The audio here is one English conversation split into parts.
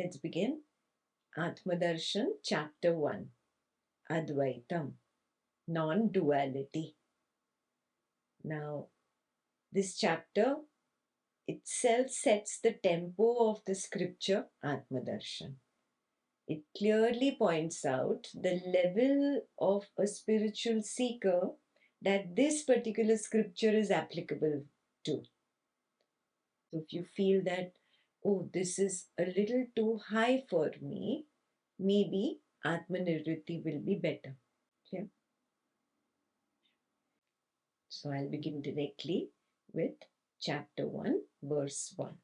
Let's begin. Atma Darshan, Chapter 1. Advaitam, non-duality. Now, this chapter itself sets the tempo of the scripture Atma Darshan. It clearly points out the level of a spiritual seeker that this particular scripture is applicable to. So if you feel that, oh, this is a little too high for me, maybe Atmanivritti will be better. Okay? So I'll begin directly with chapter 1, verse 1.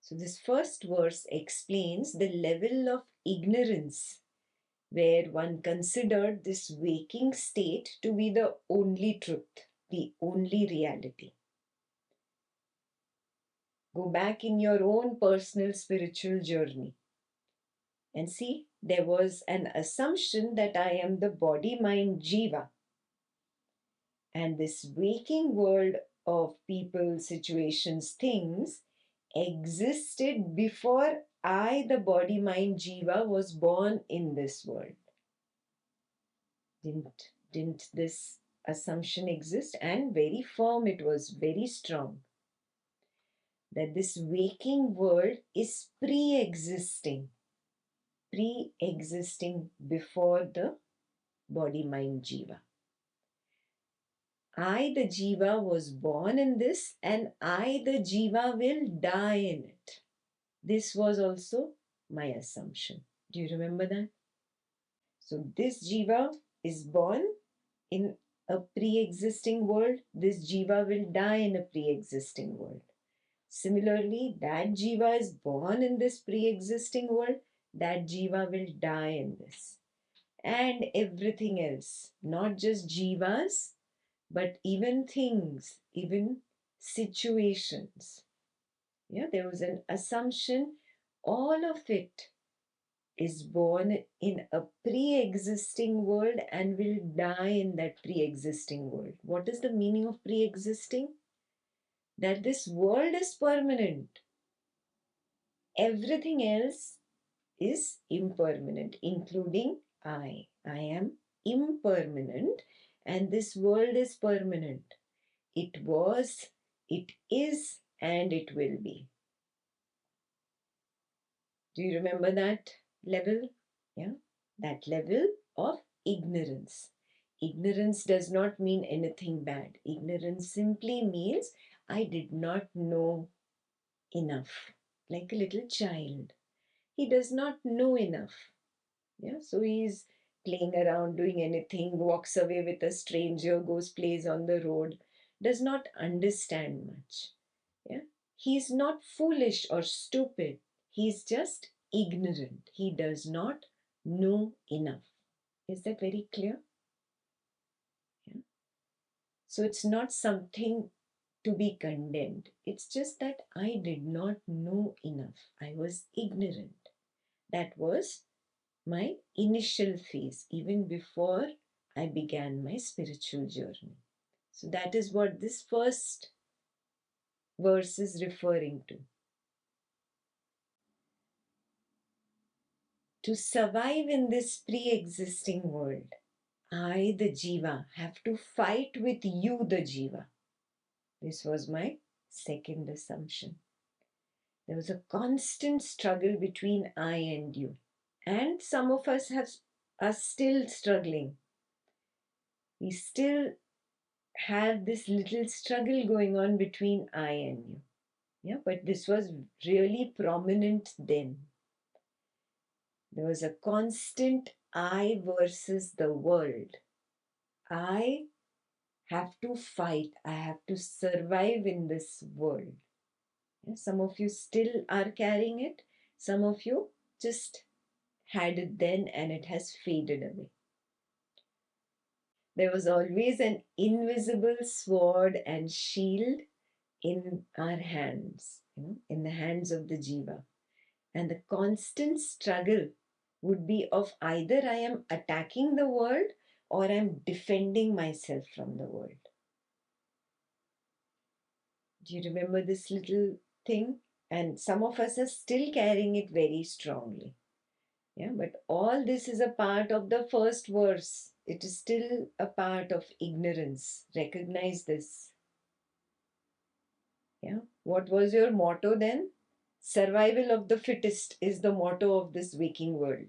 So this first verse explains the level of ignorance where one considered this waking state to be the only truth, the only reality. Go back in your own personal spiritual journey and see, there was an assumption that I am the body, mind, Jiva. And this waking world of people, situations, things existed before I, the body, mind, Jiva, was born in this world. Didn't this assumption exist? And very firm, it was very strong. That this waking world is pre-existing before the body, mind, Jiva. I, the Jiva, was born in this, and I, the Jiva, will die in it. This was also my assumption. Do you remember that? So this Jiva is born in a pre-existing world. This Jiva will die in a pre-existing world. Similarly, that Jiva is born in this pre-existing world. That Jiva will die in this. And everything else, not just Jivas, but even things, even situations. Yeah, there was an assumption all of it is born in a pre-existing world and will die in that pre-existing world. What is the meaning of pre-existing? That this world is permanent. Everything else is impermanent, including I. I am impermanent and this world is permanent. It was, it is, and it will be. Do you remember that level? Yeah, that level of ignorance. Ignorance does not mean anything bad. Ignorance simply means I did not know enough, like a little child. He does not know enough. Yeah, so he's playing around, doing anything, walks away with a stranger, goes, plays on the road, does not understand much. Yeah, he's not foolish or stupid. He's just ignorant. He does not know enough. Is that very clear? Yeah. So it's not something to be condemned. It's just that I did not know enough. I was ignorant. That was my initial phase, even before I began my spiritual journey. So that is what this first verse is referring to. To survive in this pre-existing world, I, the Jiva, have to fight with you, the Jiva. This was my second assumption. There was a constant struggle between I and you. And some of us are still struggling. We still have this little struggle going on between I and you. Yeah, but this was really prominent then. There was a constant I versus the world. I have to fight. I have to survive in this world. Yeah, some of you still are carrying it. Some of you just had it then and it has faded away. There was always an invisible sword and shield in our hands, in the hands of the Jiva. And the constant struggle would be of either I am attacking the world or I'm defending myself from the world. Do you remember this little thing? And some of us are still carrying it very strongly. Yeah, but all this is a part of the first verse. It is still a part of ignorance. Recognize this. Yeah. What was your motto then? Survival of the fittest is the motto of this waking world.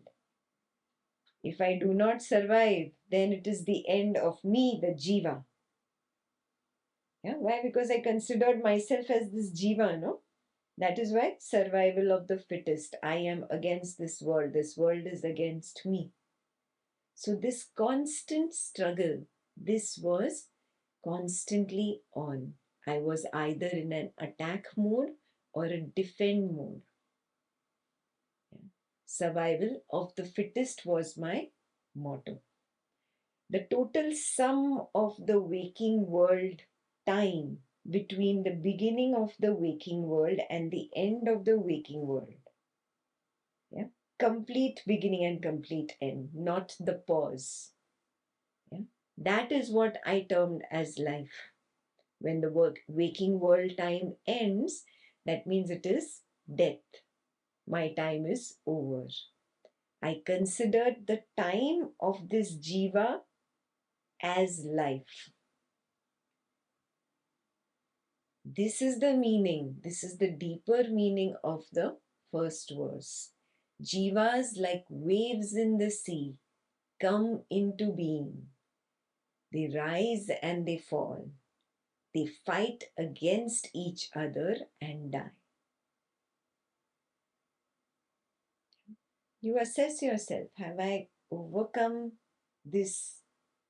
If I do not survive, then it is the end of me, the Jiva. Yeah. Why? Because I considered myself as this Jiva, no? That is why survival of the fittest. I am against this world. This world is against me. So, this constant struggle, this was constantly on. I was either in an attack mode or a defend mode. Yeah. Survival of the fittest was my motto. The total sum of the waking world time between the beginning of the waking world and the end of the waking world. Yeah. Complete beginning and complete end, not the pause. Yeah. That is what I termed as life. When the waking world time ends, that means it is death. My time is over. I considered the time of this Jiva as life. This is the meaning, this is the deeper meaning of the first verse. Jivas, like waves in the sea, come into being. They rise and they fall. They fight against each other and die. You assess yourself. Have I overcome this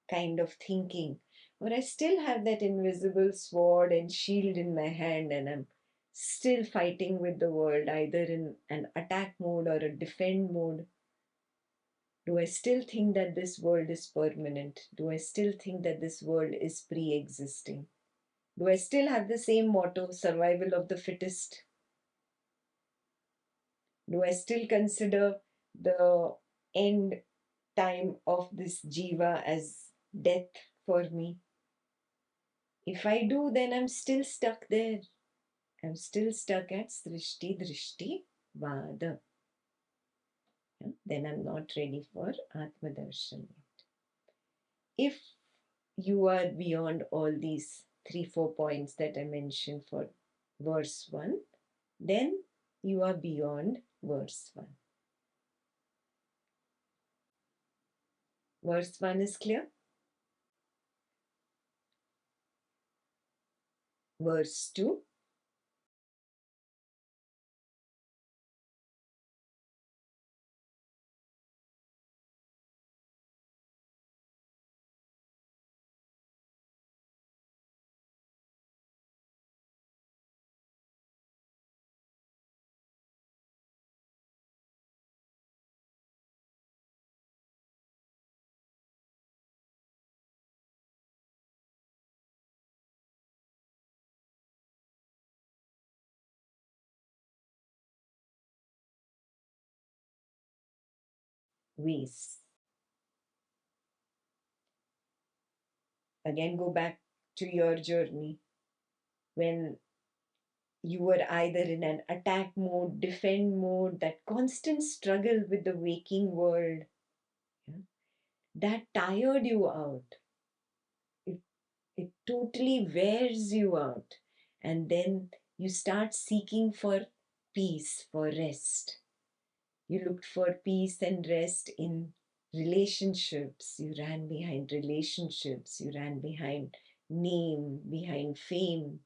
kind of thinking? Or I still have that invisible sword and shield in my hand and I'm still fighting with the world, either in an attack mode or a defend mode? Do I still think that this world is permanent? Do I still think that this world is pre existing? Do I still have the same motto, survival of the fittest? Do I still consider the end time of this Jiva as death for me? If I do, then I'm still stuck there. I'm still stuck at Srishti Drishti Vada. Yeah? Then I'm not ready for Atma Darshan. If you are beyond all these 3-4 points that I mentioned for verse 1, then you are beyond verse 1. Verse 1 is clear. Verse 2. Ways. Again, go back to your journey when you were either in an attack mode, defend mode, that constant struggle with the waking world, yeah, that tired you out. It, it totally wears you out. And then you start seeking for peace, for rest. You looked for peace and rest in relationships. You ran behind relationships. You ran behind name, behind fame,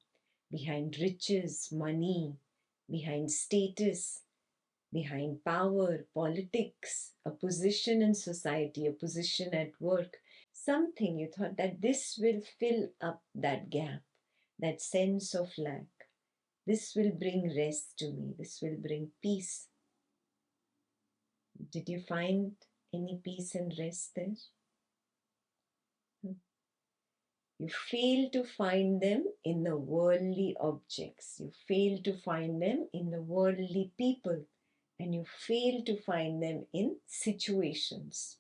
behind riches, money, behind status, behind power, politics, a position in society, a position at work. something you thought that this will fill up that gap, that sense of lack. This will bring rest to me. This will bring peace. Did you find any peace and rest there? You fail to find them in the worldly objects. You fail to find them in the worldly people. And you fail to find them in situations.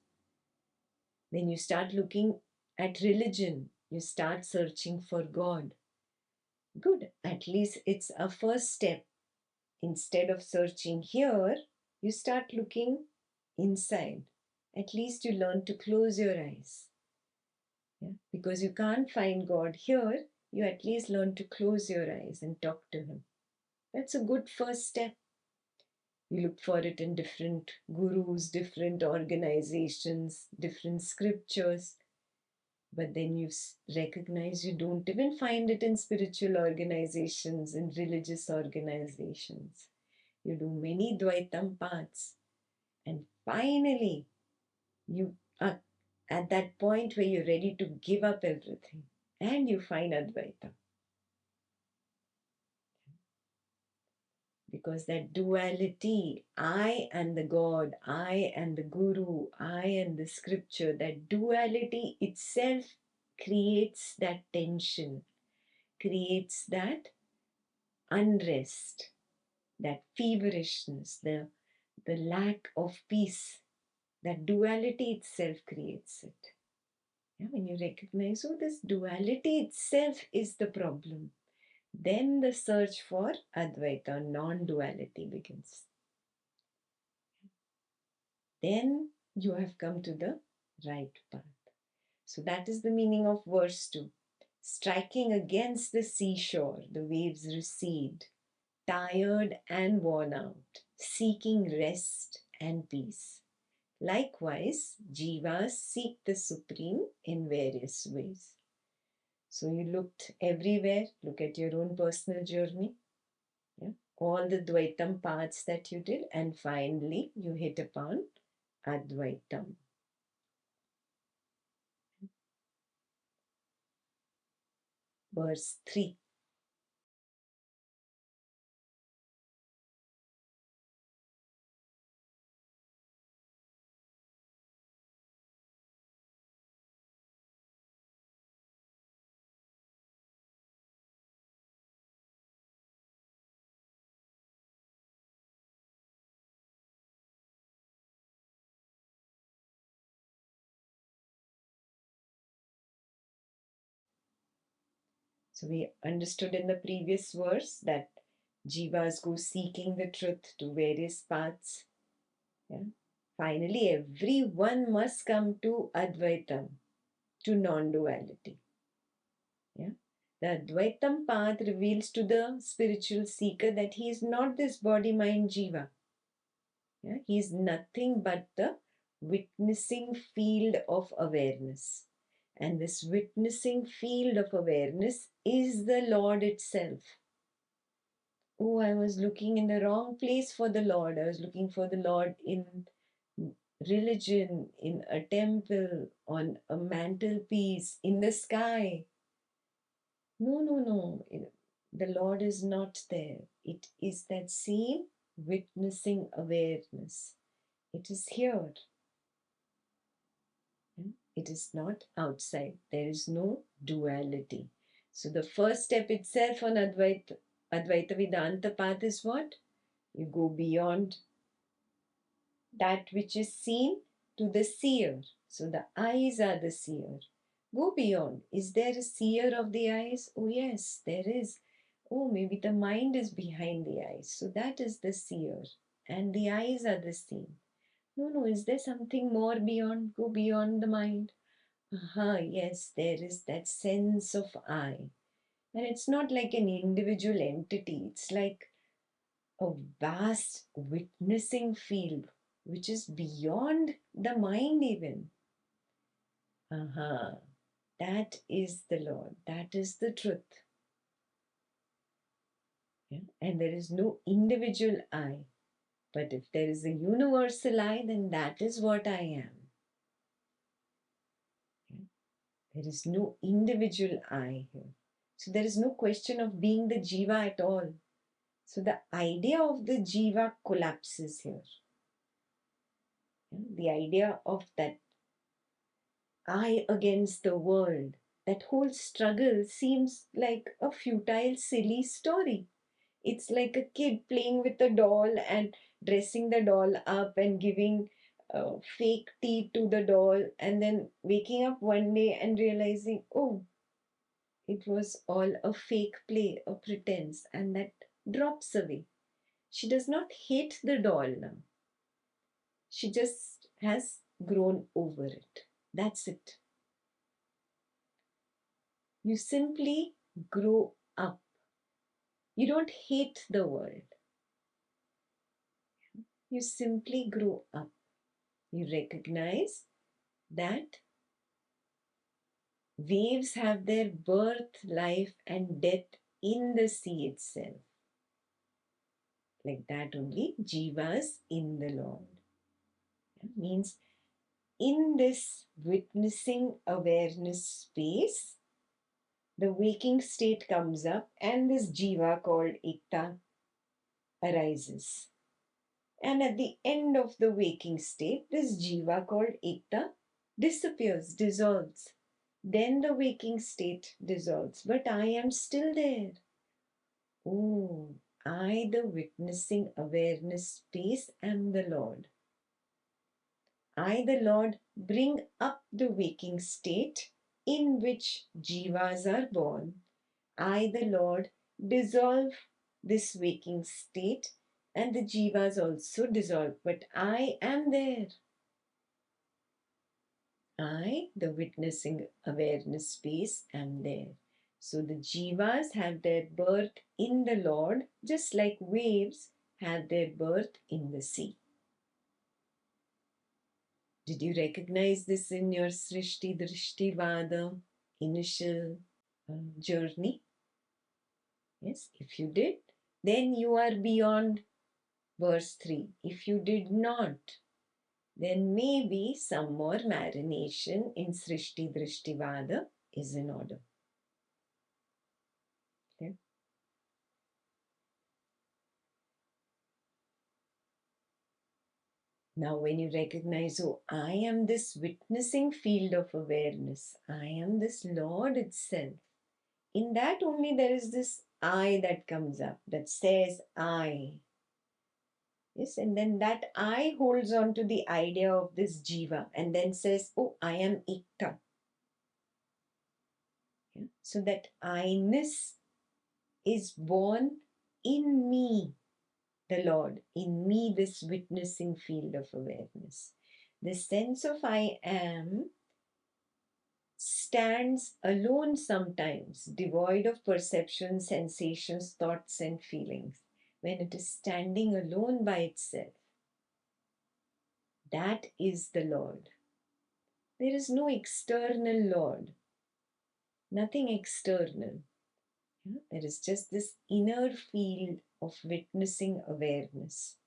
Then you start looking at religion. You start searching for God. Good. At least it's a first step. Instead of searching here, you start looking inside. At least you learn to close your eyes. Yeah? Because you can't find God here, you at least learn to close your eyes and talk to Him. That's a good first step. You look for it in different gurus, different organizations, different scriptures. But then you recognize you don't even find it in spiritual organizations, in religious organizations. You do many Dvaitam paths. And finally, you are at that point where you're ready to give up everything. And you find Advaita. Because that duality, I and the God, I and the Guru, I and the scripture, that duality itself creates that tension, creates that unrest, that feverishness, the lack of peace. That duality itself creates it. Yeah, when you recognize, oh, this duality itself is the problem, then the search for Advaita, non-duality begins. Then you have come to the right path. So that is the meaning of verse 2. Striking against the seashore, the waves recede, tired and worn out, seeking rest and peace. Likewise, jivas seek the Supreme in various ways. So you looked everywhere, look at your own personal journey, yeah? All the Dvaitam paths that you did, and finally you hit upon Advaitam. Verse 3. So we understood in the previous verse that jivas go seeking the truth to various paths. Yeah? Finally, everyone must come to Advaitam, to non-duality. Yeah? The Advaitam path reveals to the spiritual seeker that he is not this body-mind jiva. Yeah? He is nothing but the witnessing field of awareness. And this witnessing field of awareness is the Lord itself. Oh, I was looking in the wrong place for the Lord. I was looking for the Lord in religion, in a temple, on a mantelpiece, in the sky. No, no, no. The Lord is not there. It is that same witnessing awareness. It is here. It is not outside. There is no duality. So the first step itself on Advaita Vedanta path is what? You go beyond that which is seen to the seer. So the eyes are the seer. Go beyond. Is there a seer of the eyes? Oh yes, there is. Oh, maybe the mind is behind the eyes. So that is the seer. And the eyes are the seen. No, no, is there something more beyond? Go beyond the mind. Aha, yes, there is that sense of I. And it's not like an individual entity. It's like a vast witnessing field which is beyond the mind even. Aha, that is the Lord. That is the truth. Yeah? And there is no individual I. But if there is a universal I, then that is what I am. There is no individual I here. So there is no question of being the Jiva at all. So the idea of the Jiva collapses here. The idea of that I against the world, that whole struggle seems like a futile, silly story. It's like a kid playing with a doll and dressing the doll up and giving fake teeth to the doll, and then waking up one day and realizing, oh, it was all a fake play, a pretense, and that drops away. She does not hate the doll now. She just has grown over it. That's it. You simply grow up. You don't hate the world. You simply grow up. You recognize that waves have their birth, life, and death in the sea itself. Like that only, Jivas in the Lord. Means in this witnessing awareness space, the waking state comes up and this Jiva called Ekta arises. And at the end of the waking state, this Jiva called Ekta disappears, dissolves. Then the waking state dissolves, but I am still there. Oh, I, the witnessing awareness space, am the Lord. I, the Lord, bring up the waking state in which Jivas are born. I, the Lord, dissolve this waking state and the Jivas also dissolve, but I am there. I, the witnessing awareness space, am there. So the Jivas have their birth in the Lord, just like waves have their birth in the sea. Did you recognize this in your Srishti Drishtivada initial journey? Yes, if you did, then you are beyond verse 3. If you did not, then maybe some more marination in Srishti Drishtivada is in order. Okay? Now, when you recognize, oh, I am this witnessing field of awareness, I am this Lord itself, in that only there is this I that comes up, that says I. Yes, and then that I holds on to the idea of this Jiva and then says, oh, I am Ekta. Yeah? So that I-ness is born in me, the Lord, in me, this witnessing field of awareness. The sense of I am stands alone sometimes, devoid of perception, sensations, thoughts, and feelings. When it is standing alone by itself, that is the Lord. There is no external Lord, nothing external. There is just this inner field of witnessing awareness.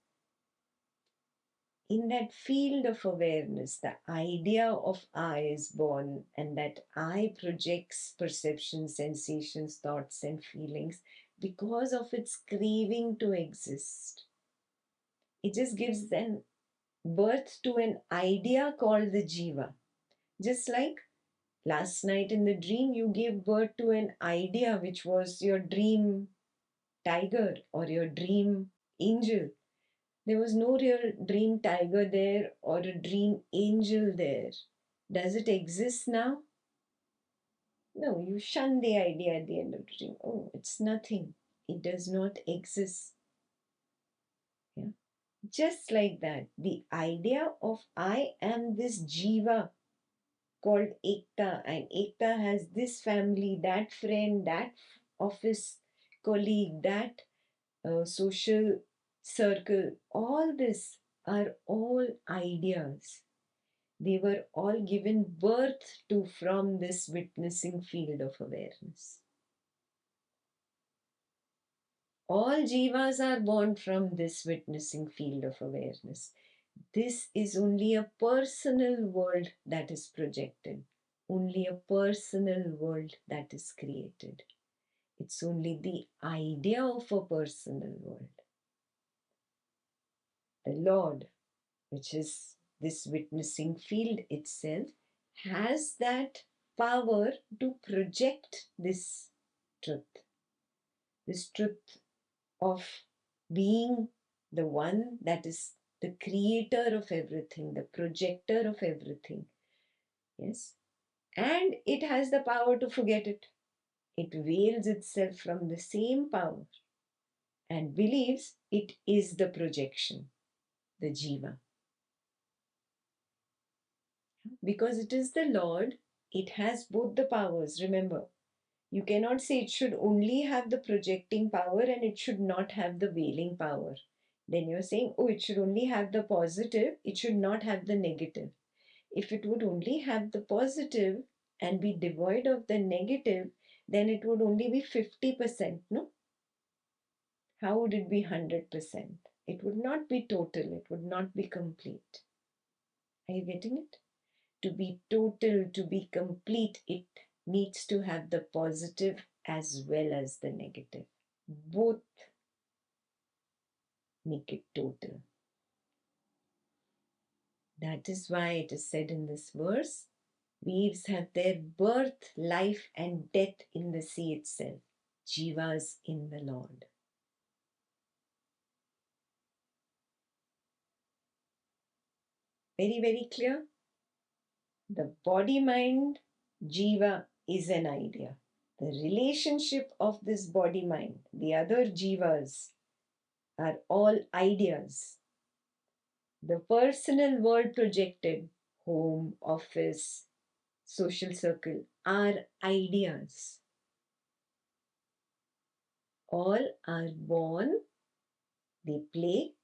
In that field of awareness, the idea of I is born, and that I projects perceptions, sensations, thoughts, and feelings because of its craving to exist. It just gives then birth to an idea called the Jiva. Just like last night in the dream, you gave birth to an idea which was your dream tiger or your dream angel. There was no real dream tiger there or a dream angel there. Does it exist now? No, you shun the idea at the end of the dream. Oh, it's nothing. It does not exist. Yeah. Just like that, the idea of I am this Jiva called Ekta, and Ekta has this family, that friend, that office colleague, that social circle, all this are all ideas. They were all given birth to from this witnessing field of awareness. All jivas are born from this witnessing field of awareness. This is only a personal world that is projected. only a personal world that is created. It's only the idea of a personal world. The Lord, which is this witnessing field itself, has that power to project this truth of being the one that is the creator of everything, the projector of everything. Yes. And it has the power to forget it. It veils itself from the same power and believes it is the projection, the Jiva. Because it is the Lord, it has both the powers. Remember, you cannot say it should only have the projecting power and it should not have the veiling power. Then you're saying, oh, it should only have the positive, it should not have the negative. If it would only have the positive and be devoid of the negative, then it would only be 50%, no? How would it be 100%? It would not be total, it would not be complete. Are you getting it? To be total, to be complete, it needs to have the positive as well as the negative. Both make it total. That is why it is said in this verse, waves have their birth, life, and death in the sea itself. Jivas in the Lord. Very, very clear? The body-mind Jiva is an idea. The relationship of this body-mind, the other Jivas, are all ideas. The personal world projected, home, office, social circle, are ideas. All are born, they play,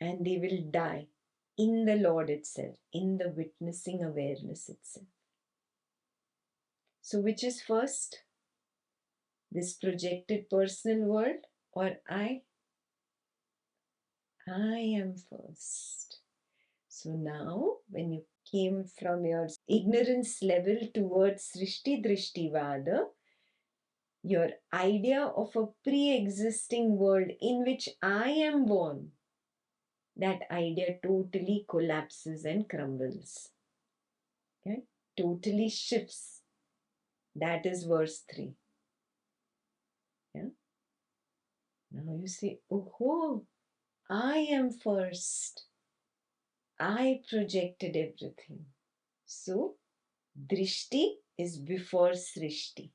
and they will die in the Lord itself, in the witnessing awareness itself. So, which is first? This projected personal world or I? I am first. So now, when you came from your ignorance level towards Srishti Drishtivada, your idea of a pre-existing world in which I am born, that idea totally collapses and crumbles. Okay? Totally shifts. That is verse 3. Yeah? Now you say, oh, I am first. I projected everything. So, Drishti is before Srishti.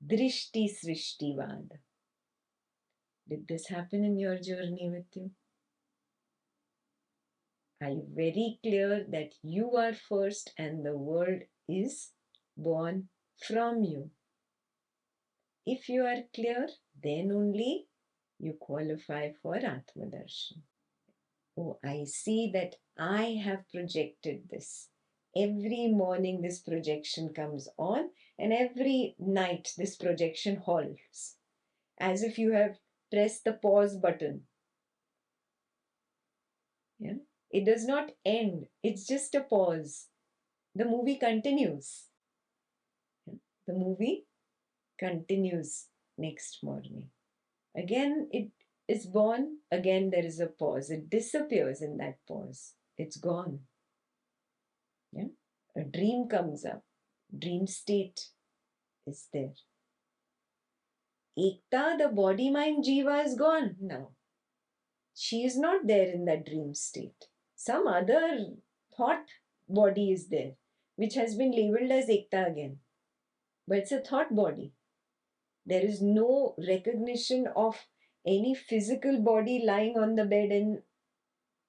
Drishti Srishtivada. Did this happen in your journey with you? Are you very clear that you are first and the world is born from you? If you are clear, then only you qualify for Atma Darshan. Oh, I see that I have projected this. Every morning this projection comes on and every night this projection halts. As if you have pressed the pause button. Yeah? It does not end. It's just a pause. The movie continues. Yeah? The movie continues next morning. Again, it is born. Again, there is a pause. It disappears in that pause. It's gone. Yeah? A dream comes up. Dream state is there. Ekta, the body, mind, Jiva is gone now. She is not there in that dream state. Some other thought body is there, which has been labeled as Ekta again. But it's a thought body. There is no recognition of any physical body lying on the bed and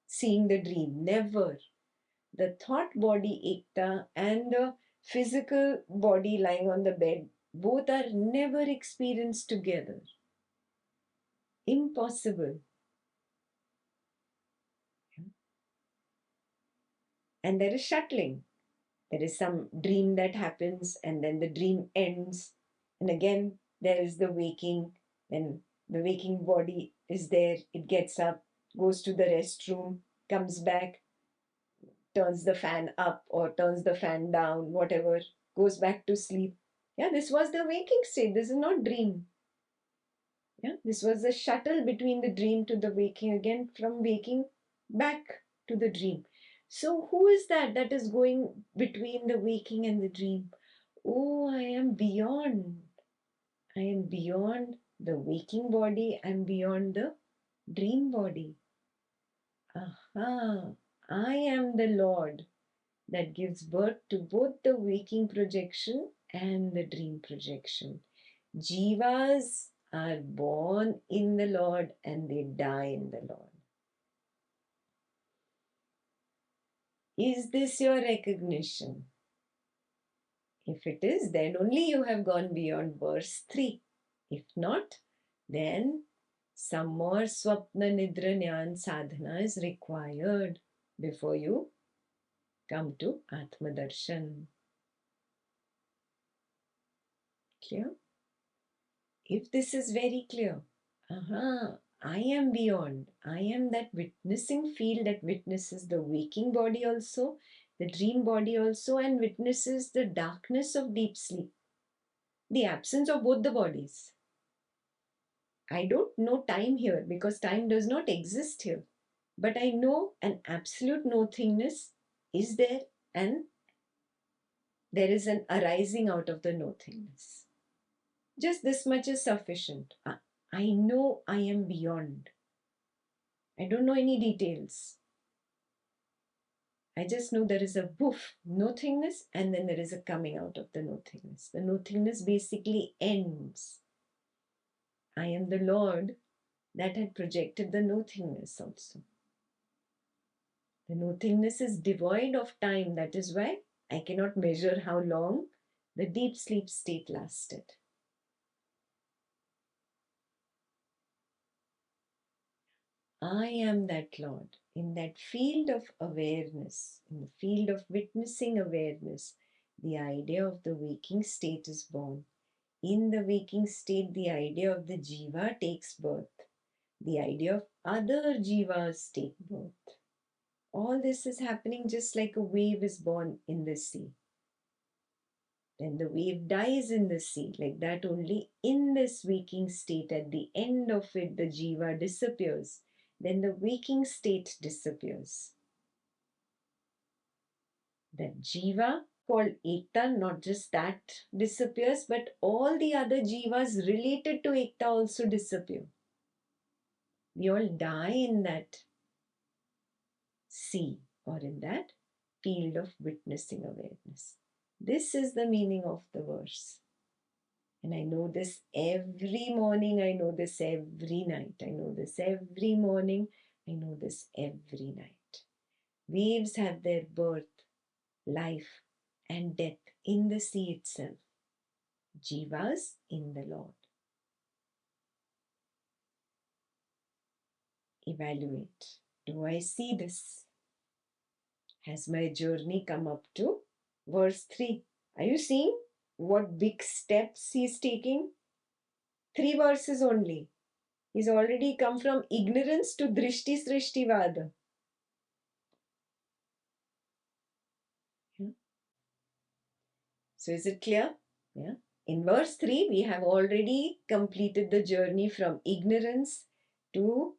seeing the dream. Never. The thought body Ekta and the physical body lying on the bed, both are never experienced together. Impossible. And there is shuttling. There is some dream that happens and then the dream ends. And again, there is the waking. Then the waking body is there. It gets up, goes to the restroom, comes back, turns the fan up or turns the fan down, whatever. goes back to sleep. Yeah, this was the waking state. This is not dream. Yeah, this was the shuttle between the dream to the waking again, from waking back to the dream. So who is that is going between the waking and the dream? Oh, I am beyond. I am beyond the waking body. I am beyond the dream body. Aha, I am the Lord that gives birth to both the waking projection and the dream projection. Jivas are born in the Lord and they die in the Lord. Is this your recognition? If it is, then only you have gone beyond verse 3. If not, then some more Swapna Nidra Jnana sadhana is required before you come to Atma Darshan. Clear? If this is very clear, I am beyond. I am that witnessing field that witnesses the waking body also, the dream body also, and witnesses the darkness of deep sleep, the absence of both the bodies. I don't know time here because time does not exist here. But I know an absolute nothingness is there and there is an arising out of the nothingness. Just this much is sufficient. I know I am beyond. I don't know any details. I just know there is a woof, nothingness, and then there is a coming out of the nothingness. The nothingness basically ends. I am the Lord that had projected the nothingness also. The nothingness is devoid of time. That is why I cannot measure how long the deep sleep state lasted. I am that Lord. In that field of awareness, in the field of witnessing awareness, the idea of the waking state is born. In the waking state, the idea of the Jiva takes birth. The idea of other Jivas take birth. All this is happening just like a wave is born in the sea. Then the wave dies in the sea. Like that, only in this waking state, at the end of it, the Jiva disappears. Then the waking state disappears. That Jiva called Ekta, not just that disappears, but all the other Jivas related to Ekta also disappear. We all die in that sea or in that field of witnessing awareness. This is the meaning of the verse. And I know this every morning, I know this every night, I know this every morning, I know this every night. Waves have their birth, life, and death in the sea itself. Jivas in the Lord. Evaluate. Do I see this? Has my journey come up to verse 3? Are you seeing what big steps he's taking? 3 verses only. He's already come from ignorance to Drishti Srishti Vada. So is it clear? Yeah. In verse 3, we have already completed the journey from ignorance to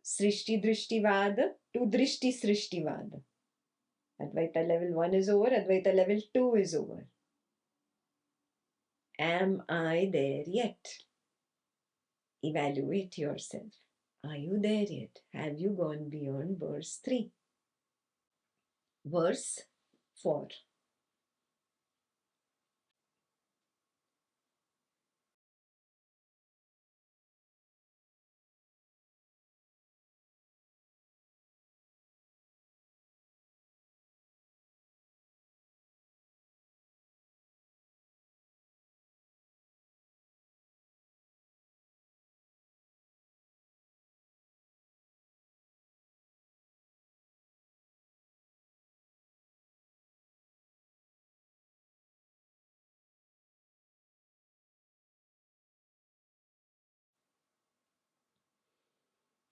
Srishti Drishti Vada to Drishti Srishti Vada. Advaita level 1 is over, Advaita level 2 is over. Am I there yet? Evaluate yourself. Are you there yet? Have you gone beyond verse 3? Verse 4.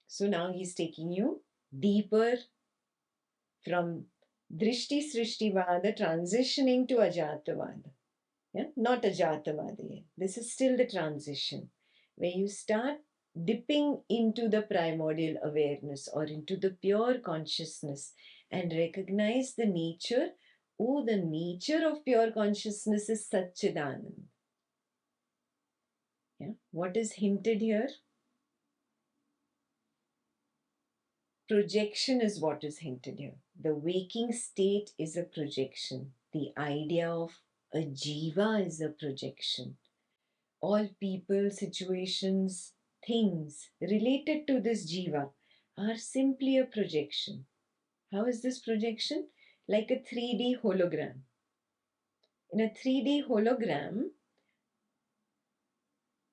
So now he's taking you deeper from Drishti Srishtivada transitioning to Ajatavada. Yeah? Not Ajatavada. This is still the transition where you start dipping into the primordial awareness or into the pure consciousness and recognize the nature. Oh, the nature of pure consciousness is Satchidanand. Yeah? What is hinted here? Projection is what is hinted here. The waking state is a projection. The idea of a jiva is a projection. All people, situations, things related to this jiva are simply a projection. How is this projection? Like a 3D hologram. In a 3D hologram,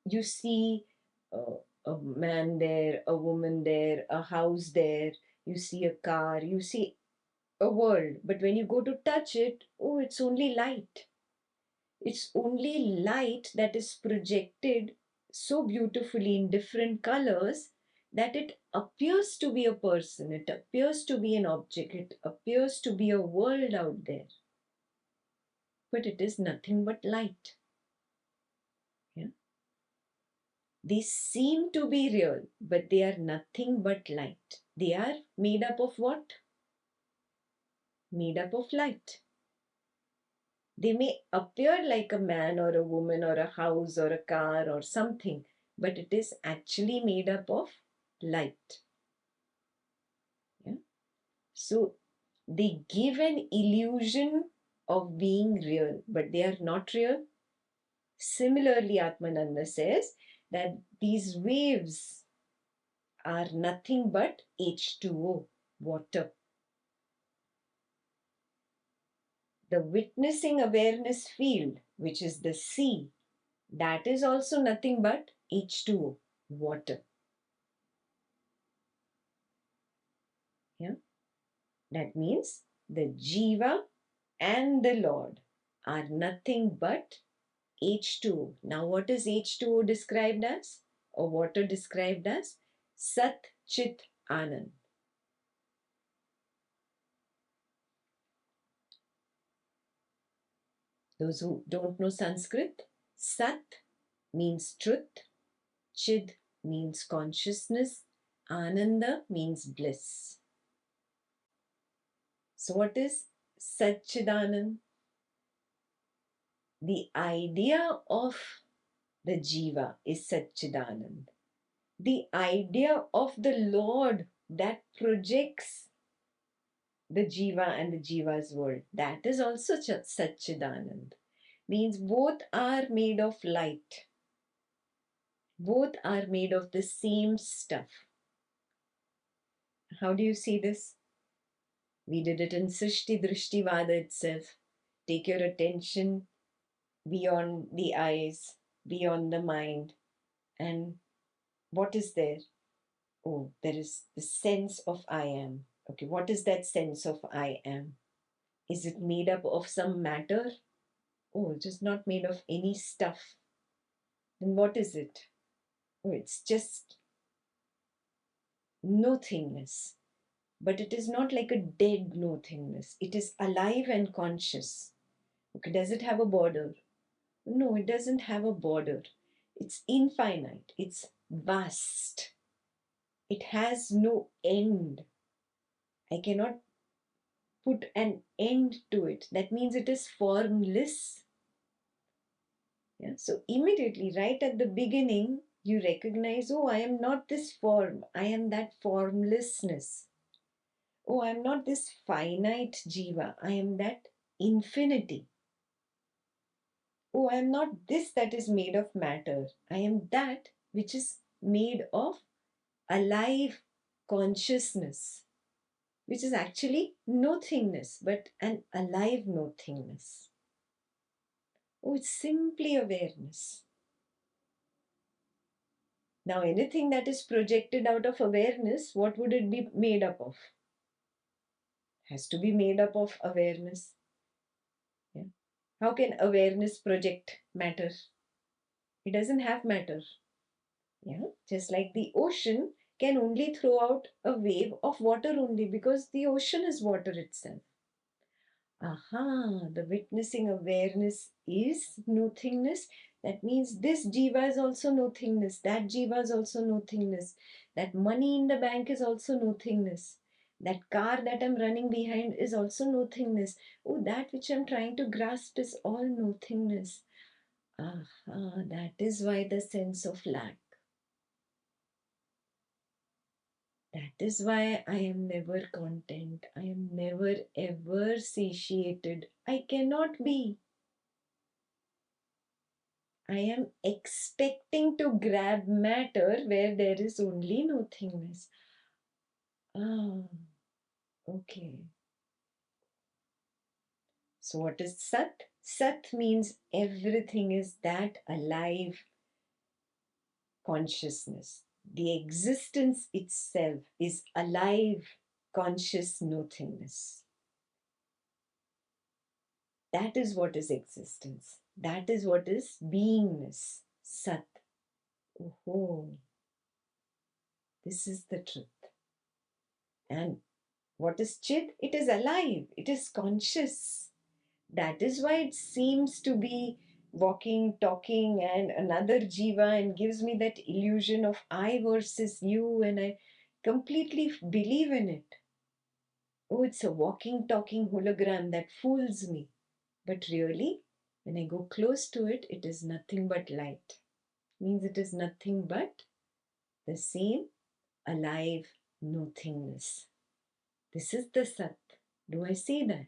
you see a man there, a woman there, a house there, you see a car, you see a world. But when you go to touch it, oh, it's only light. It's only light that is projected so beautifully in different colors that it appears to be a person, it appears to be an object, it appears to be a world out there. But it is nothing but light. Yeah? They seem to be real, but they are nothing but light. They are made up of what? Made up of light. They may appear like a man or a woman or a house or a car or something, but it is actually made up of light. Yeah? So they give an illusion of being real, but they are not real. Similarly, Atmananda says that these waves are nothing but H2O, water. The witnessing awareness field, which is the sea, that is also nothing but H2O, water. Yeah? That means the Jiva and the Lord are nothing but H2O. Now, what is H2O described as? Or water described as? Sat Chit Anand. Those who don't know Sanskrit, Sat means truth, Chid means consciousness, Ananda means bliss. So, what is Satchidanand? The idea of the Jiva is Satchidanand. The idea of the Lord that projects the Jiva and the Jiva's world, that is also Satchidanand. Means both are made of light. Both are made of the same stuff. How do you see this? We did it in Srishti Drishtivada itself. Take your attention beyond the eyes, beyond the mind. And what is there? Oh, there is the sense of I am. Okay, what is that sense of I am? Is it made up of some matter? Oh, it is not made of any stuff. Then what is it? Oh, it's just nothingness. But it is not like a dead nothingness. It is alive and conscious. Okay, does it have a border? No, it doesn't have a border. It's infinite. It's vast. It has no end. I cannot put an end to it. That means it is formless. Yeah? So immediately, right at the beginning, you recognize, oh, I am not this form. I am that formlessness. Oh, I am not this finite jiva. I am that infinity. Oh, I am not this that is made of matter. I am that which is made of alive consciousness, which is actually nothingness, but an alive nothingness. Oh, it's simply awareness. Now, anything that is projected out of awareness, what would it be made up of? Has to be made up of awareness. Yeah. How can awareness project matter? It doesn't have matter. Yeah. Just like the ocean can only throw out a wave of water only because the ocean is water itself. Aha, the witnessing awareness is nothingness. That means this jiva is also nothingness, that jiva is also nothingness, that money in the bank is also nothingness, that car that I'm running behind is also nothingness. Oh, that which I'm trying to grasp is all nothingness. Aha, that is why the sense of lack. That is why I am never content. I am never ever satiated. I cannot be. I am expecting to grab matter where there is only nothingness. Ah, okay. So, what is Sat? Sat means everything is that alive consciousness. The existence itself is alive conscious nothingness. That is what is existence. That is what is beingness. Sat. Oh, this is the truth. And what is Chit? It is alive, it is conscious. That is why it seems to be walking, talking, and another Jiva and gives me that illusion of I versus you, and I completely believe in it. Oh, it's a walking, talking hologram that fools me. But really, when I go close to it, it is nothing but light. Means it is nothing but the same alive nothingness. This is the Sat. Do I see that?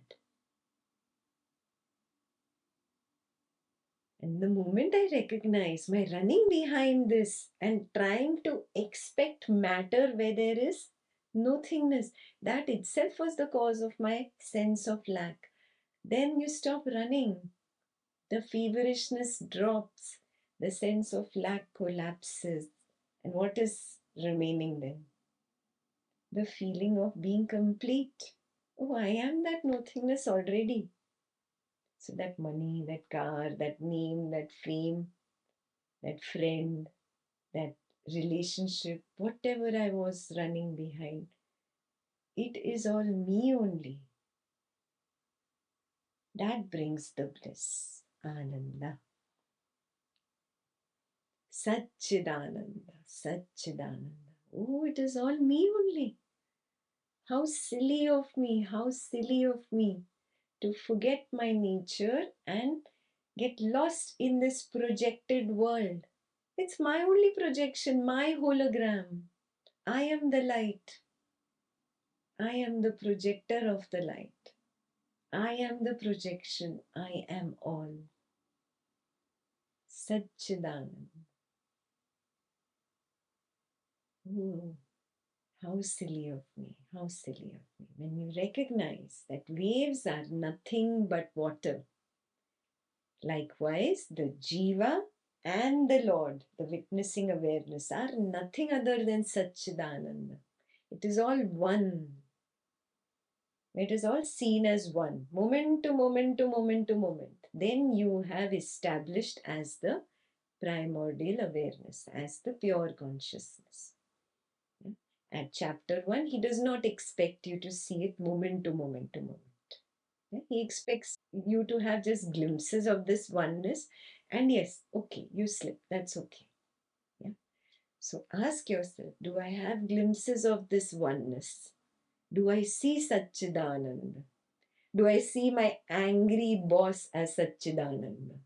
And the moment I recognize my running behind this and trying to expect matter where there is nothingness, that itself was the cause of my sense of lack. Then you stop running. The feverishness drops. The sense of lack collapses. And what is remaining then? The feeling of being complete. Oh, I am that nothingness already. So that money, that car, that name, that fame, that friend, that relationship, whatever I was running behind, it is all me only. That brings the bliss, Ananda. Satchidananda, Satchidananda. Oh, it is all me only. How silly of me, how silly of me to forget my nature and get lost in this projected world. It's my only projection, my hologram. I am the light. I am the projector of the light. I am the projection. I am all. Satchidanand. Oh, how silly of me. How silly of me. When you recognize that waves are nothing but water. Likewise, the Jiva and the Lord, the witnessing awareness, are nothing other than Satchidananda. It is all one. It is all seen as one, moment to moment to moment to moment. Then you have established as the primordial awareness, as the pure consciousness. At chapter 1, he does not expect you to see it moment to moment to moment. He expects you to have just glimpses of this oneness. And yes, okay, you slip, that's okay. Yeah. So ask yourself, do I have glimpses of this oneness? Do I see Satchidananda? Do I see my angry boss as Satchidananda?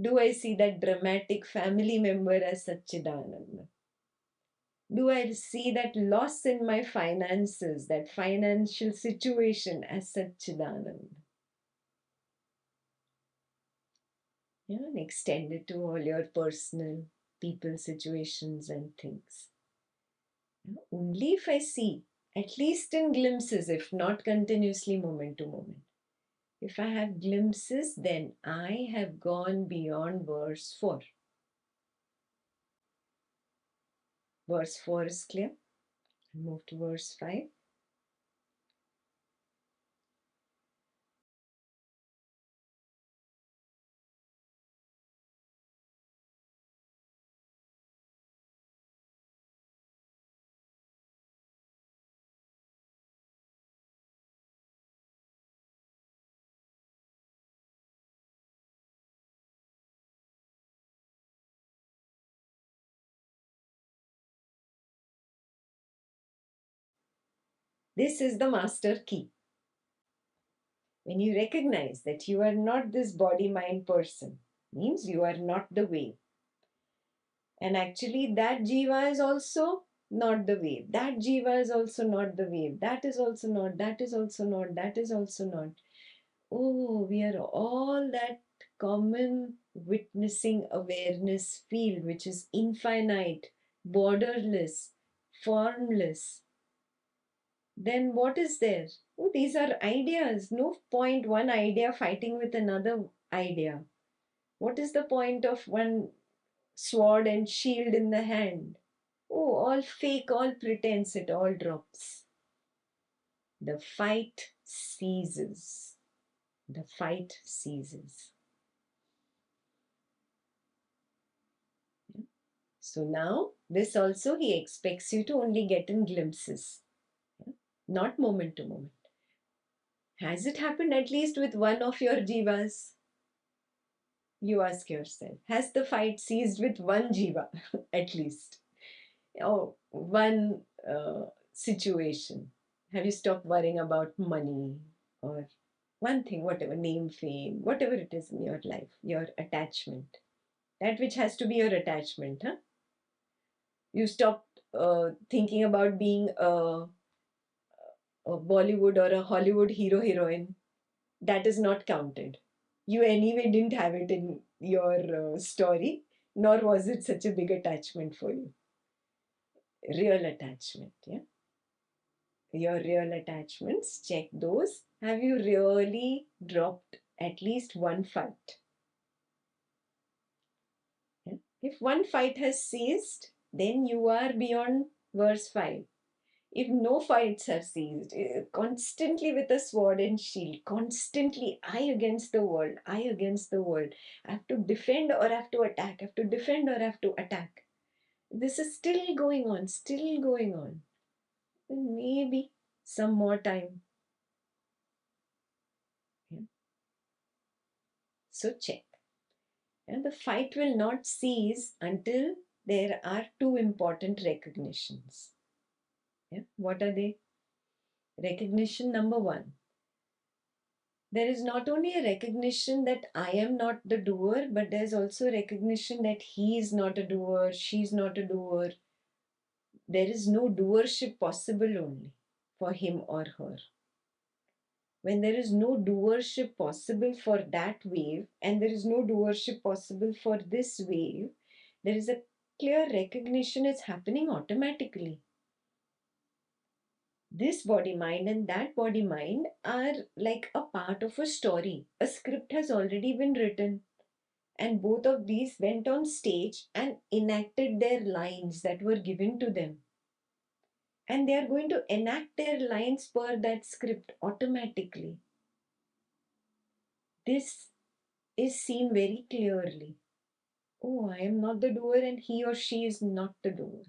Do I see that dramatic family member as Satchidananda? Do I see that loss in my finances, that financial situation as Satchidananda? Yeah, and extend it to all your personal people, situations, and things. Yeah, only if I see, at least in glimpses, if not continuously moment to moment. If I have glimpses, then I have gone beyond verse 4. Verse 4 is clear. Move to verse 5. This is the master key. When you recognize that you are not this body mind person, means you are not the wave. And actually, that Jiva is also not the wave. That Jiva is also not the wave. That is also not, that is also not, that is also not. Oh, we are all that common witnessing awareness field, which is infinite, borderless, formless. Then what is there? Oh, these are ideas. No point one idea fighting with another idea. What is the point of one sword and shield in the hand? Oh, all fake, all pretense, it all drops. The fight ceases. The fight ceases. So now, this also he expects you to only get in glimpses, not moment to moment. Has it happened at least with one of your jivas? You ask yourself, has the fight ceased with one jiva at least? Or one situation? Have you stopped worrying about money or one thing, whatever, name, fame, whatever it is in your life, your attachment, that which has to be your attachment, huh? You stopped thinking about being a Bollywood or a Hollywood hero heroine. That is not counted. You anyway didn't have it in your story, nor was it such a big attachment for you. Real attachment, yeah. Your real attachments, check those. Have you really dropped at least one fight? Yeah? If one fight has ceased, then you are beyond verse 5. If no fights are ceased, constantly with a sword and shield, constantly I against the world, I against the world. I have to defend or I have to attack, I have to defend or I have to attack. This is still going on, still going on. And maybe some more time. Yeah. So check. And the fight will not cease until there are two important recognitions. Yeah. What are they? Recognition number one. There is not only a recognition that I am not the doer, but there's also recognition that he is not a doer, she's not a doer. There is no doership possible only for him or her. When there is no doership possible for that wave, and there is no doership possible for this wave, there is a clear recognition is happening automatically. This body mind and that body mind are like a part of a story. A script has already been written, and both of these went on stage and enacted their lines that were given to them. And they are going to enact their lines per that script automatically. This is seen very clearly. Oh, I am not the doer, and he or she is not the doer.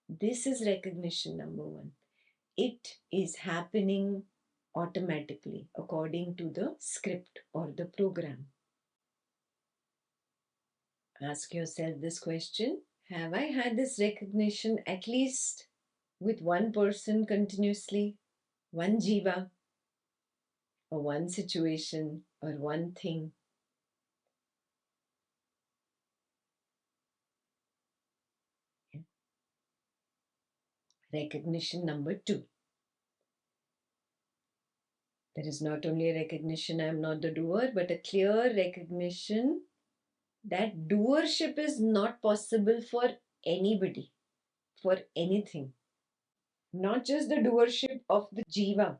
This is recognition number one. It is happening automatically according to the script or the program. Ask yourself this question: have I had this recognition at least with one person continuously, one jiva, or one situation, or one thing? Recognition number two. There is not only a recognition I am not the doer, but a clear recognition that doership is not possible for anybody, for anything. Not just the doership of the jiva,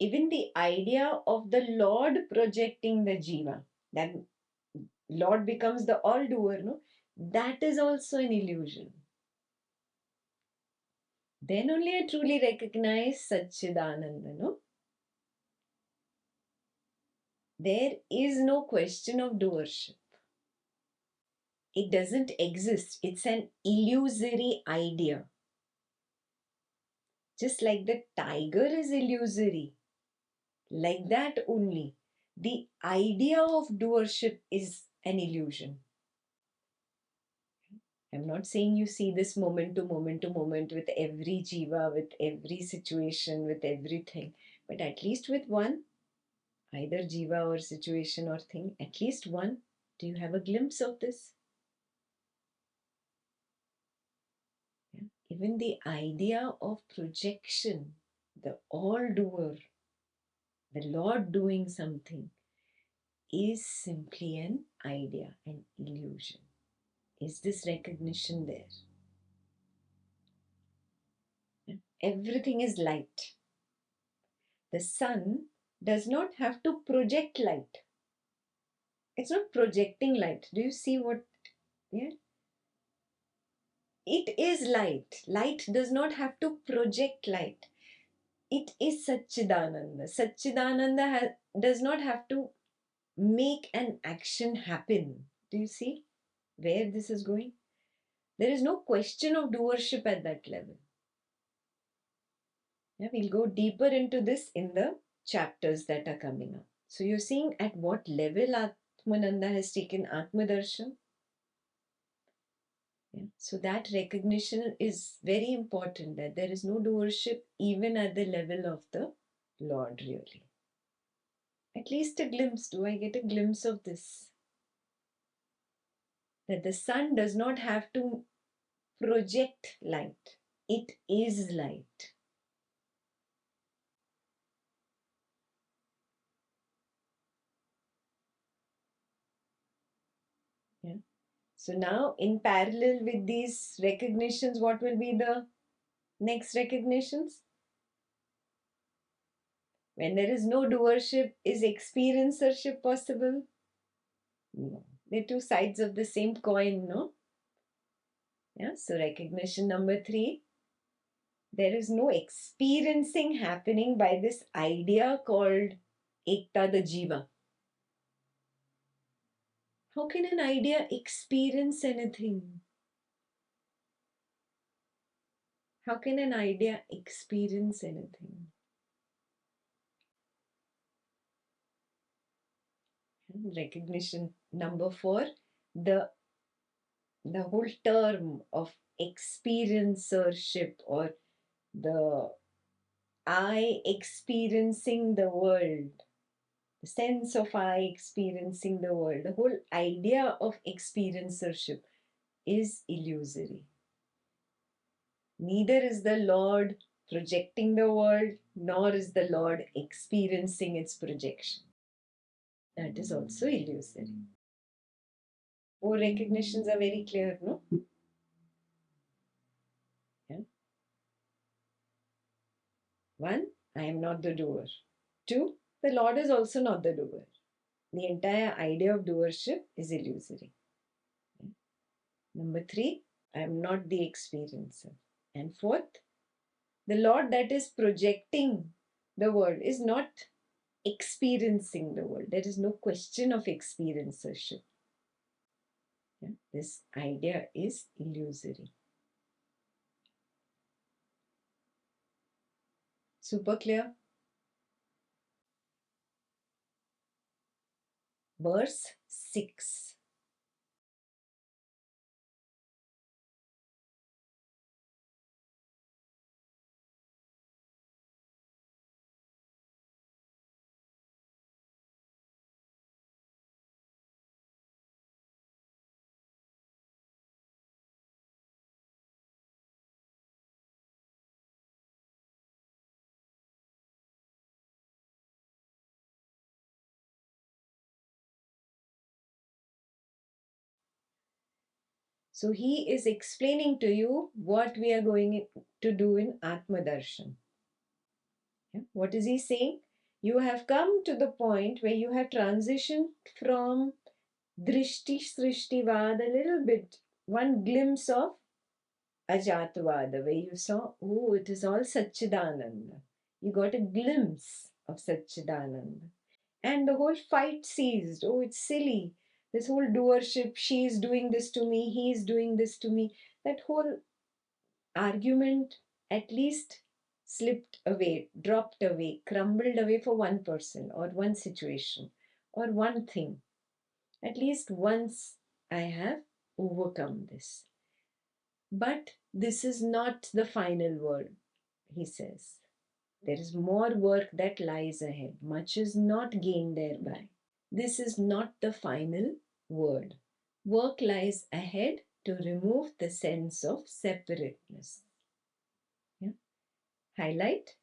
even the idea of the Lord projecting the jiva, that Lord becomes the all doer, no? That is also an illusion. Then only I truly recognize Satchidananda, no? There is no question of doership. It doesn't exist. It's an illusory idea. Just like the tiger is illusory, like that only. The idea of doership is an illusion. I'm not saying you see this moment to moment to moment with every jiva, with every situation, with everything, but at least with one, either jiva or situation or thing, at least one, do you have a glimpse of this? Yeah. Even the idea of projection, the all doer, the Lord doing something, is simply an idea, an illusion. Is this recognition there? Yeah. Everything is light. The sun does not have to project light. It's not projecting light. Do you see what? Yeah. It is light. Light does not have to project light. It is Satchidananda. Satchidananda does not have to make an action happen. Do you see where this is going? There is no question of doership at that level. Yeah, we'll go deeper into this in the chapters that are coming up. So you're seeing at what level Atmananda has taken Atma Darshan. Yeah. So that recognition is very important, that there is no doership even at the level of the Lord, really. At least a glimpse. Do I get a glimpse of this? That the sun does not have to project light. It is light. Yeah. So now in parallel with these recognitions, what will be the next recognitions? When there is no doership, is experiencership possible? No. They're two sides of the same coin, no? Yeah. So recognition number 3, there is no experiencing happening by this idea called Ekta the Jiva. How can an idea experience anything? How can an idea experience anything? Recognition number 4, the whole term of experiencership, or the I experiencing the world, the sense of I experiencing the world, the whole idea of experiencership is illusory. Neither is the Lord projecting the world, nor is the Lord experiencing its projection. That is also illusory. Four recognitions are very clear, no? Yeah. 1, I am not the doer. 2, the Lord is also not the doer. The entire idea of doership is illusory. Yeah. Number 3, I am not the experiencer. And 4th, the Lord that is projecting the world is not experiencing the world. There is no question of experiencership. Yeah? This idea is illusory. Super clear? Verse 6. So he is explaining to you what we are going to do in Atma Darshan. Yeah? What is he saying? You have come to the point where you have transitioned from Drishti Srishtivad a little bit, one glimpse of Ajatvada, where you saw, oh, it is all Satchidananda. You got a glimpse of Satchidananda. And the whole fight ceased. Oh, it's silly. This whole doership, she is doing this to me, he is doing this to me. That whole argument at least slipped away, dropped away, crumbled away for one person or one situation or one thing. At least once I have overcome this. But this is not the final word, he says. There is more work that lies ahead. Much is not gained thereby. This is not the final word. Work lies ahead to remove the sense of separateness. Yeah? Highlight.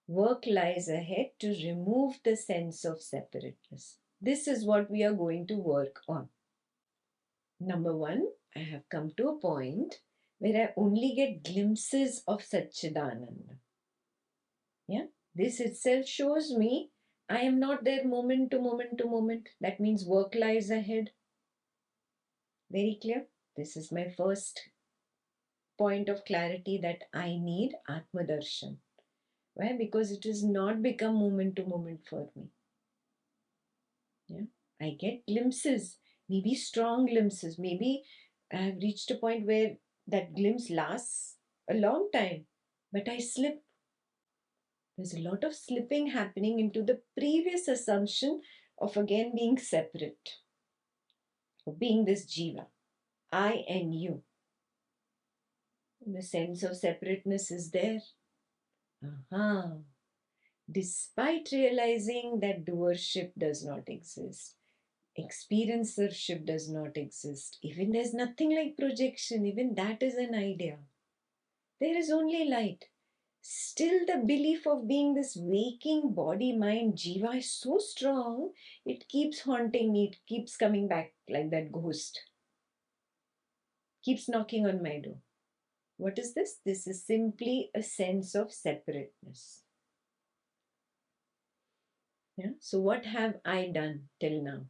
Work lies ahead to remove the sense of separateness. This is what we are going to work on. Number one, I have come to a point where I only get glimpses of Satchidananda. Yeah, this itself shows me I am not there moment to moment to moment. That means work lies ahead. Very clear. This is my first point of clarity that I need Atma Darshan. Why? Because it has not become moment to moment for me. Yeah, I get glimpses, maybe strong glimpses. Maybe I have reached a point where that glimpse lasts a long time, but I slip. There's a lot of slipping happening into the previous assumption of again being separate, of being this Jiva, I and you. The sense of separateness is there. Aha. Despite realizing that doership does not exist, experiencership does not exist, even there's nothing like projection, even that is an idea. There is only light. Still, the belief of being this waking body mind Jiva is so strong, it keeps haunting me, it keeps coming back like that ghost, keeps knocking on my door. What is this? This is simply a sense of separateness. Yeah? So, what have I done till now?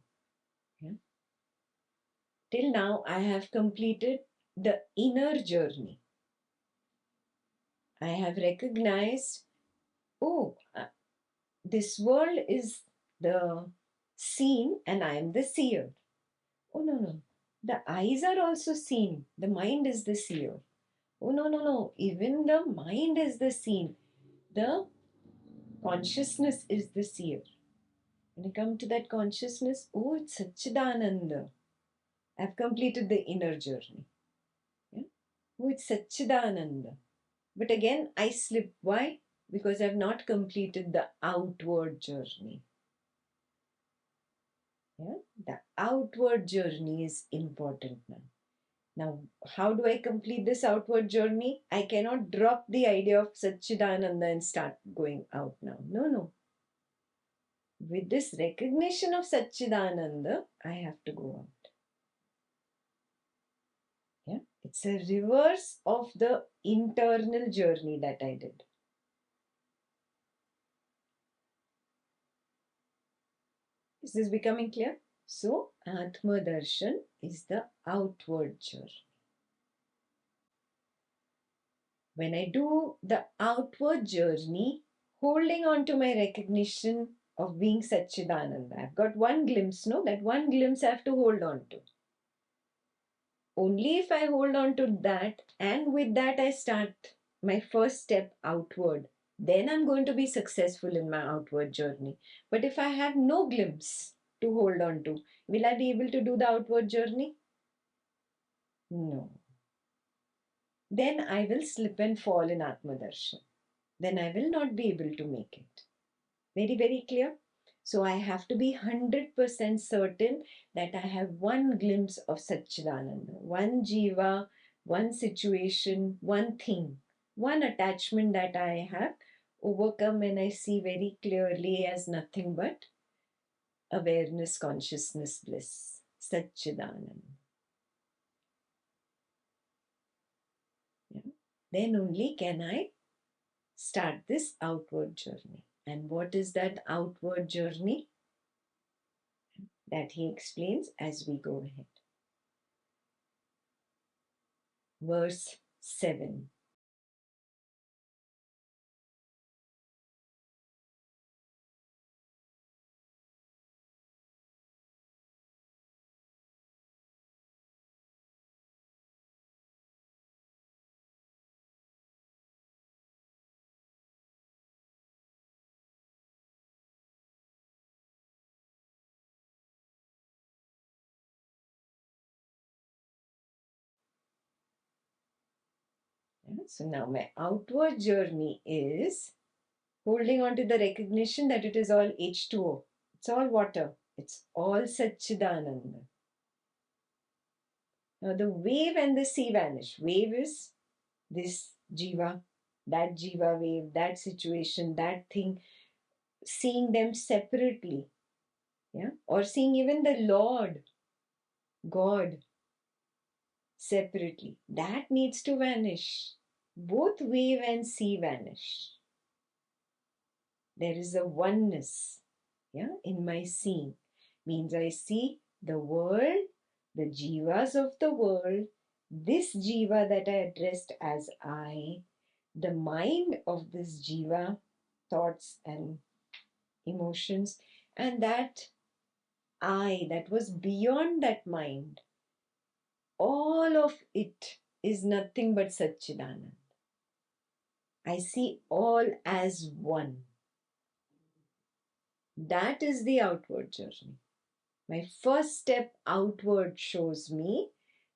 Yeah? Till now, I have completed the inner journey. I have recognized, oh, this world is the seen and I am the seer. Oh, no, no. The eyes are also seen. The mind is the seer. Oh, no, no, no. Even the mind is the seen. The consciousness is the seer. When you come to that consciousness, oh, it's Satchidananda. I've completed the inner journey. Yeah? Oh, it's Satchidananda. But again, I slip. Why? Because I've not completed the outward journey. Yeah? The outward journey is important now. Now, how do I complete this outward journey? I cannot drop the idea of Satchidananda and start going out now. No, no. With this recognition of Satchidananda, I have to go out. Yeah? It's a reverse of the internal journey that I did. Is this becoming clear? So, Atma Darshan is the outward journey. When I do the outward journey, holding on to my recognition of being Satchidananda, I've got one glimpse, no? That one glimpse I have to hold on to. Only if I hold on to that and with that I start my first step outward, then I'm going to be successful in my outward journey. But if I have no glimpse to hold on to, will I be able to do the outward journey? No. Then I will slip and fall in Atma Darshan. Then I will not be able to make it. Very, very clear? So I have to be 100% certain that I have one glimpse of Satchidananda, one Jiva, one situation, one thing, one attachment that I have overcome and I see very clearly as nothing but awareness, consciousness, bliss, Satchidananda. Yeah. Then only can I start this outward journey. And what is that outward journey? That he explains as we go ahead. Verse 7. So now my outward journey is holding on to the recognition that it is all H2O. It's all water. It's all Satchidananda. Now the wave and the sea vanish. Wave is this Jiva, that Jiva wave, that situation, that thing, seeing them separately. Yeah? Or seeing even the Lord, God, separately. That needs to vanish. Both wave and sea vanish. There is a oneness, yeah, in my seeing. Means I see the world, the jivas of the world, this jiva that I addressed as I, the mind of this jiva, thoughts and emotions, and that I that was beyond that mind. All of it is nothing but Satchidanand. I see all as one. That is the outward journey. My first step outward shows me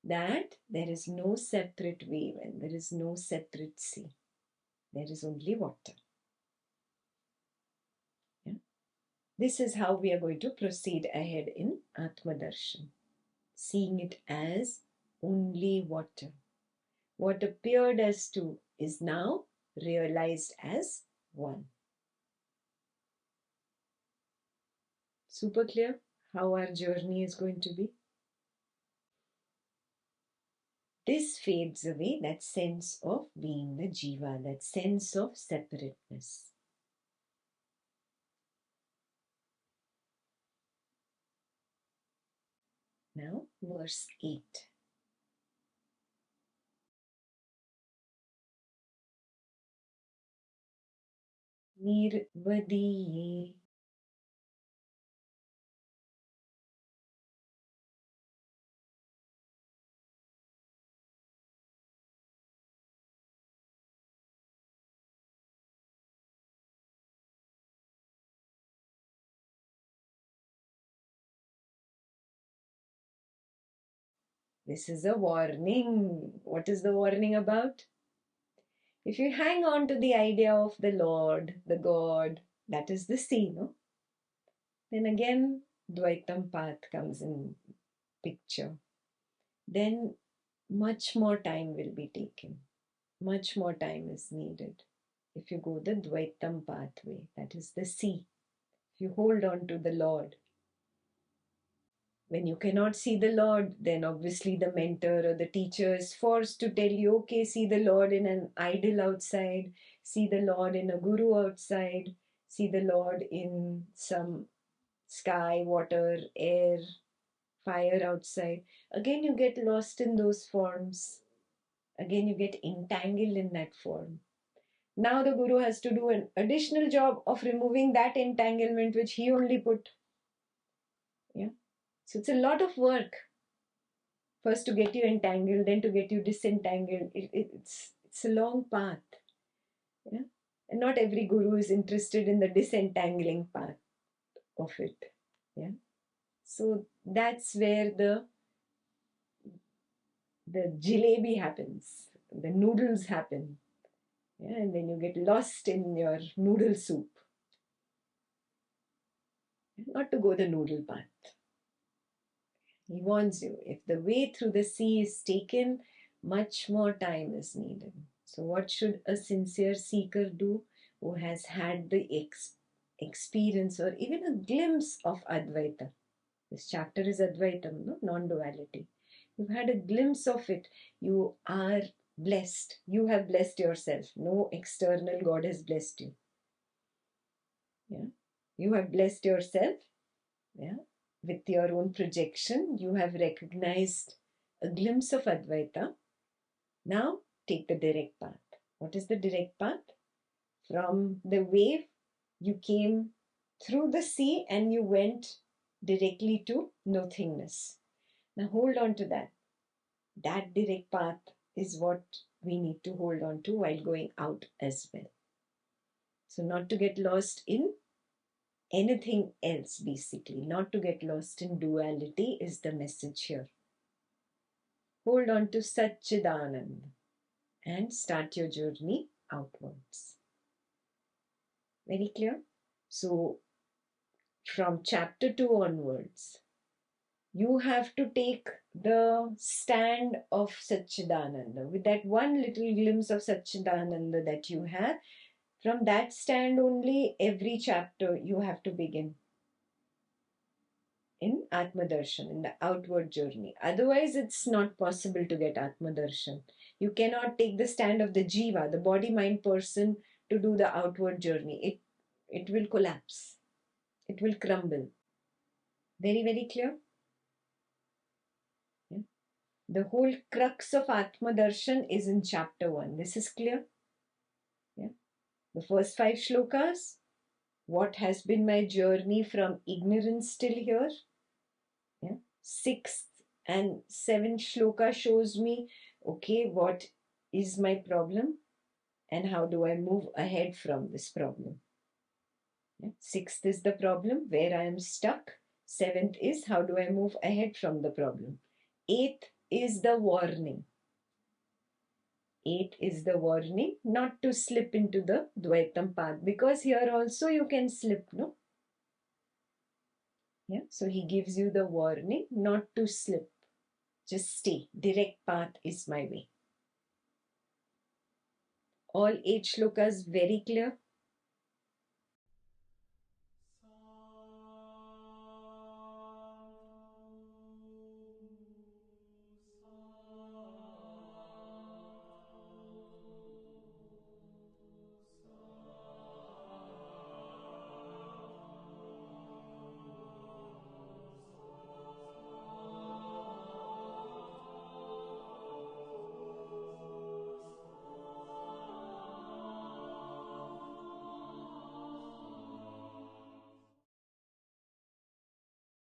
that there is no separate wave and there is no separate sea. There is only water. Yeah? This is how we are going to proceed ahead in Atma Darshan. Seeing it as only water. What appeared as two is now realized as one. Super clear how our journey is going to be? This fades away, that sense of being the Jiva, that sense of separateness. Now, verse 8. Nirvadiye. This is a warning. What is the warning about? If you hang on to the idea of the Lord, the God, that is the sea, no? Then again, Dvaitam path comes in picture. Then much more time will be taken. Much more time is needed. If you go the Dvaitam pathway, that is the sea. If you hold on to the Lord, when you cannot see the Lord, then obviously the mentor or the teacher is forced to tell you, okay, see the Lord in an idol outside, see the Lord in a guru outside, see the Lord in some sky, water, air, fire outside. Again, you get lost in those forms. Again, you get entangled in that form. Now the guru has to do an additional job of removing that entanglement which he only put. Yeah. So it's a lot of work. First to get you entangled, then to get you disentangled. It's a long path. Yeah? And not every guru is interested in the disentangling path of it. Yeah? So that's where the jalebi happens, the noodles happen. Yeah? And then you get lost in your noodle soup. Not to go the noodle path. He warns you, if the way through the sea is taken, much more time is needed. So what should a sincere seeker do who has had the experience or even a glimpse of Advaita? This chapter is Advaitam, no? Non-duality. You've had a glimpse of it. You are blessed. You have blessed yourself. No external God has blessed you. Yeah? You have blessed yourself. Yeah? With your own projection, you have recognized a glimpse of Advaita. Now take the direct path. What is the direct path? From the wave, you came through the sea and you went directly to nothingness. Now hold on to that. That direct path is what we need to hold on to while going out as well. So not to get lost in anything else, basically. Not to get lost in duality is the message here. Hold on to Satchidanand. and start your journey outwards. Very clear? So, from chapter 2 onwards, you have to take the stand of Satchidananda. With that one little glimpse of Satchidananda that you have, from that stand only, every chapter you have to begin in Atma Darshan, in the outward journey. Otherwise, it's not possible to get Atma Darshan. You cannot take the stand of the Jiva, the body, mind, person, to do the outward journey. It will collapse. It will crumble. Very, very clear? Yeah. The whole crux of Atma Darshan is in chapter 1. This is clear? Yeah. The first 5 shlokas. What has been my journey from ignorance till here? Yeah. 6th and 7th shloka shows me, okay, what is my problem and how do I move ahead from this problem. Yeah. 6th is the problem, where I am stuck. 7th is how do I move ahead from the problem. 8th is the warning. 8 is the warning not to slip into the Dvaitam path, because here also you can slip, no? Yeah. So he gives you the warning not to slip. Just stay. Direct path is my way. All 8 shlokas very clear.